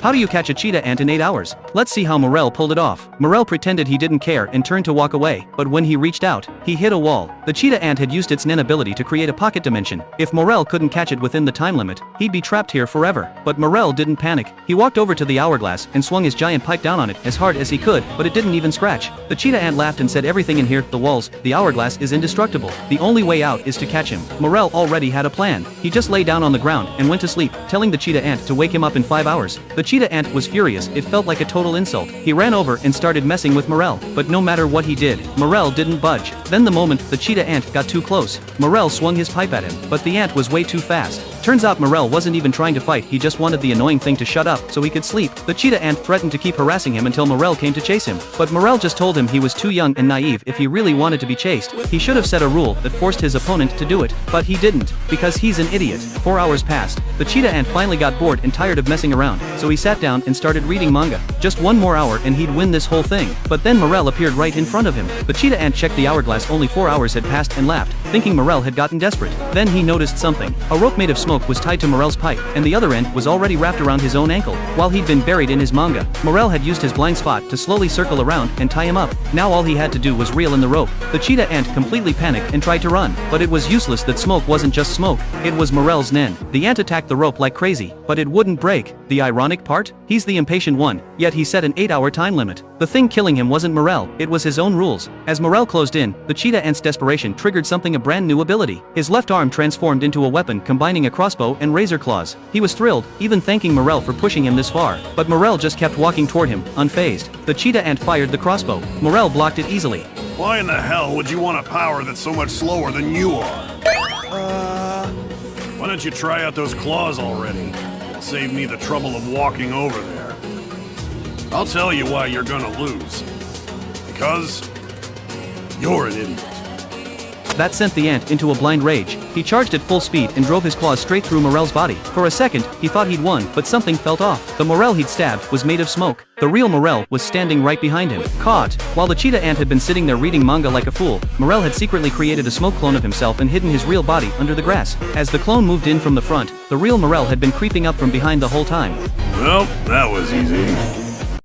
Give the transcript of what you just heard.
How do you catch a cheetah ant in 8 hours? Let's see how Morrel pulled it off. Morrel pretended he didn't care and turned to walk away, but when he reached out, he hit a wall. The cheetah ant had used its Nen ability to create a pocket dimension. If Morrel couldn't catch it within the time limit, he'd be trapped here forever. But Morrel didn't panic. He walked over to the hourglass and swung his giant pipe down on it as hard as he could, but it didn't even scratch. The cheetah ant laughed and said everything in here, the walls, the hourglass is indestructible. The only way out is to catch him. Morrel already had a plan. He just lay down on the ground and went to sleep, telling the cheetah ant to wake him up in 5 hours. The cheetah ant was furious. It felt like a total insult. He ran over and started messing with Morrel, but no matter what he did, Morrel didn't budge. Then the moment the cheetah ant got too close, Morrel swung his pipe at him, but the ant was way too fast. Turns out Morrel wasn't even trying to fight, he just wanted the annoying thing to shut up so he could sleep. The cheetah ant threatened to keep harassing him until Morrel came to chase him, but Morrel just told him he was too young and naive if he really wanted to be chased. He should have set a rule that forced his opponent to do it, but he didn't, because he's an idiot. 4 hours passed. The cheetah ant finally got bored and tired of messing around, so he sat down and started reading manga. Just one more hour and he'd win this whole thing. But then Morrel appeared right in front of him. The cheetah ant checked the hourglass, only 4 hours had passed, and laughed, thinking Morrel had gotten desperate. Then he noticed something. A rope made of smoke was tied to Morrel's pipe, and the other end was already wrapped around his own ankle. While he'd been buried in his manga, Morrel had used his blind spot to slowly circle around and tie him up. Now all he had to do was reel in the rope. The cheetah ant completely panicked and tried to run, but it was useless. That smoke wasn't just smoke, it was Morrel's Nen. The ant attacked the rope like crazy, but it wouldn't break. The ironic part? He's the impatient one, yet he set an 8-hour time limit. The thing killing him wasn't Morrel, it was his own rules. As Morrel closed in, the cheetah ant's desperation triggered something, a brand new ability. His left arm transformed into a weapon combining a crossbow and razor claws. He was thrilled, even thanking Morrel for pushing him this far. But Morrel just kept walking toward him, unfazed. The cheetah ant fired the crossbow. Morrel blocked it easily. Why in the hell would you want a power that's so much slower than you are? Why don't you try out those claws already? It'll save me the trouble of walking over there. I'll tell you why you're gonna lose. Because you're an idiot. That sent the ant into a blind rage. He charged at full speed and drove his claws straight through Morrel's body. For a second, he thought he'd won, but something felt off. The Morrel he'd stabbed was made of smoke. The real Morrel was standing right behind him. Caught. While the cheetah ant had been sitting there reading manga like a fool, Morrel had secretly created a smoke clone of himself and hidden his real body under the grass. As the clone moved in from the front, the real Morrel had been creeping up from behind the whole time. Well, that was easy.